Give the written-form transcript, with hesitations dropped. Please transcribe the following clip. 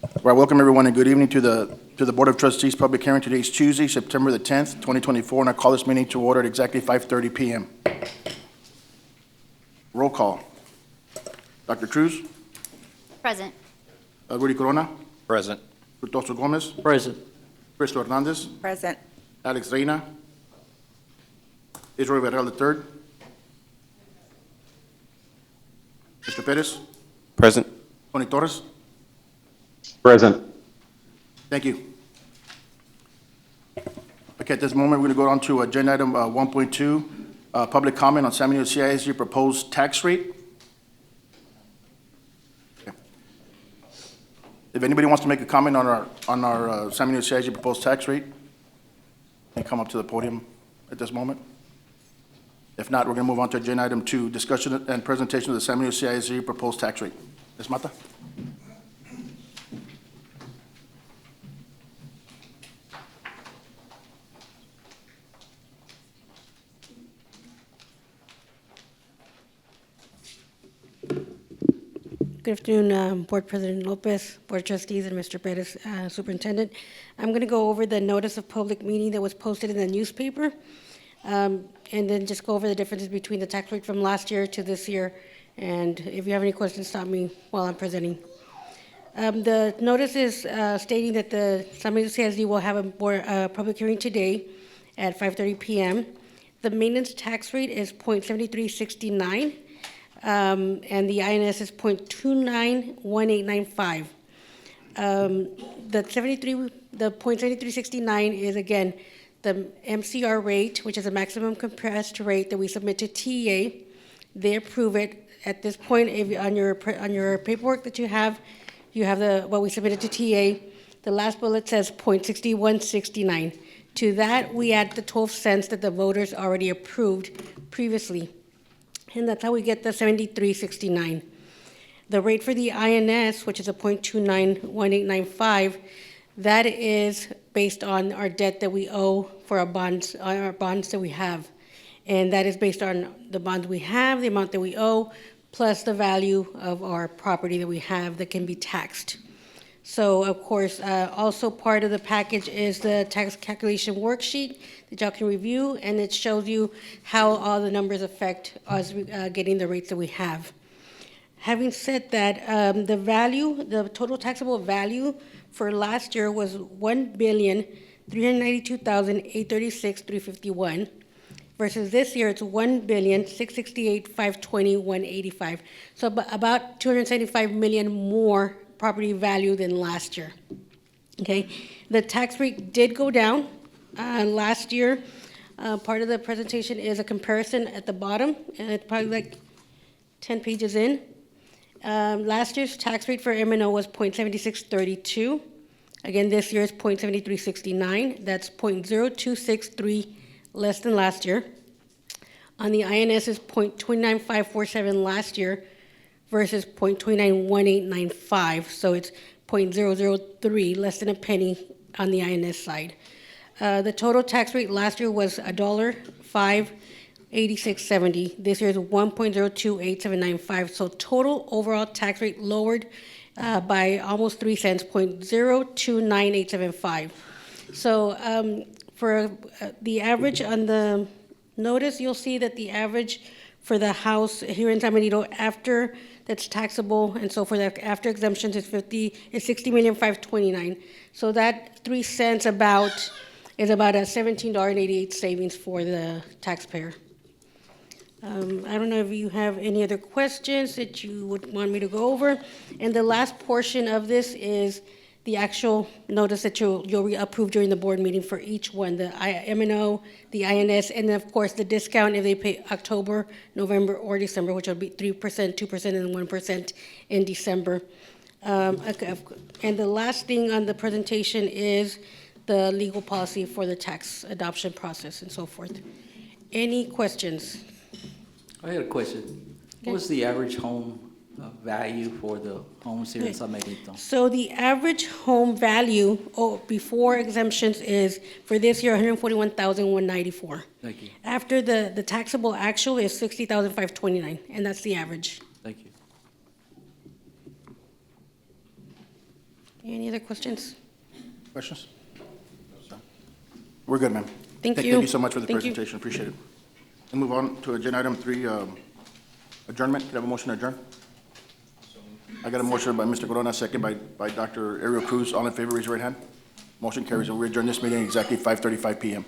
All right, welcome everyone and good evening to the Board of Trustees public hearing. Today is Tuesday, September the 10th, 2024, and I call this meeting to order at exactly 5:30 p.m. Roll call. Dr. Cruz, Present. Rudy Corona, Present. Frutoso Gomez, Present. Crystal Hernandez, Present. Alex Reina, Israel Varela III, Mr. Perez, Present. Tony Torres. Present. Thank you. Okay, at this moment, we're going to go on to agenda item 1.2, public comment on San Benito CISD proposed tax rate. Okay. If anybody wants to make a comment on our San Benito CISD proposed tax rate, they can come up to the podium at this moment. If not, we're going to move on to agenda item 2, discussion and presentation of the San Benito CISD proposed tax rate. Ms. Mata? Good afternoon, Board President Lopez, Board Trustees, and Mr. Perez, Superintendent. I'm going to go over the notice of public meeting that was posted in the newspaper, and then just go over the differences between the tax rate from last year to this year. And if you have any questions, stop me while I'm presenting. The notice is stating that the San Benito CISD will have a public hearing today at 5:30 p.m. The maintenance tax rate is 0.7369. And the INS is 0.291895. The 0.7369 is, again, the MCR rate, which is a maximum compressed rate that we submit to TEA. They approve it. At this point, if on your paperwork that you have what we submitted to TEA. The last bullet says 0.6169. To that, we add the 12 cents that the voters already approved previously. And that's how we get the 7369. The rate for the INS, which is a 0.291895, that is based on our debt that we owe for our bonds that we have. And that is based on the bonds we have, the amount that we owe, plus the value of our property that we have that can be taxed. So, of course, also part of the package is the tax calculation worksheet that y'all can review, and it shows you how all the numbers affect us getting the rates that we have. Having said that, the total taxable value for last year was $1,392,836,351, versus this year it's $1,668,520,185. So about 275 million more property value than last year. Okay, the tax rate did go down last year. Part of the presentation is a comparison at the bottom, and it's probably like 10 pages in. Last year's tax rate for M&O was 0.7632. Again, this year is 0.7369. That's 0.0263 less than last year. On the INS is 0.29547 last year, versus 0.291895, so it's 0.003, less than a penny on the INS side. The total tax rate last year was $1,586.70. This year is 1.028795. So total overall tax rate lowered by almost 3 cents, 0.029875. So for the average on the notice, you'll see that the average for the house here in San Benito after that's taxable, and so for the after exemptions is $60,529,000. So that 3 cents is about a $17.88 savings for the taxpayer. I don't know if you have any other questions that you would want me to go over. And the last portion of this is the actual notice that you'll approve during the board meeting for each one, the M&O, the INS, and then of course the discount if they pay October, November, or December, which will be 3%, 2%, and 1% in December. Okay, and the last thing on the presentation is the legal policy for the tax adoption process and so forth. Any questions? I had a question. What was the average home value for the homes here in San Benito? So the average home value before exemptions is, for this year, $141,194. Thank you. After the taxable actual is $60,529, and that's the average. Thank you. Any other questions? Questions? We're good, ma'am. Thank Thank you. you so much for the Thank you. presentation, appreciate it. And move on to agenda item 3, adjournment. Can I have a motion to adjourn? I got a motion by Mr. Corona, second by Dr. Ariel Cruz. All in favor, raise your right hand. Motion carries, and we adjourn this meeting exactly 5:35 PM.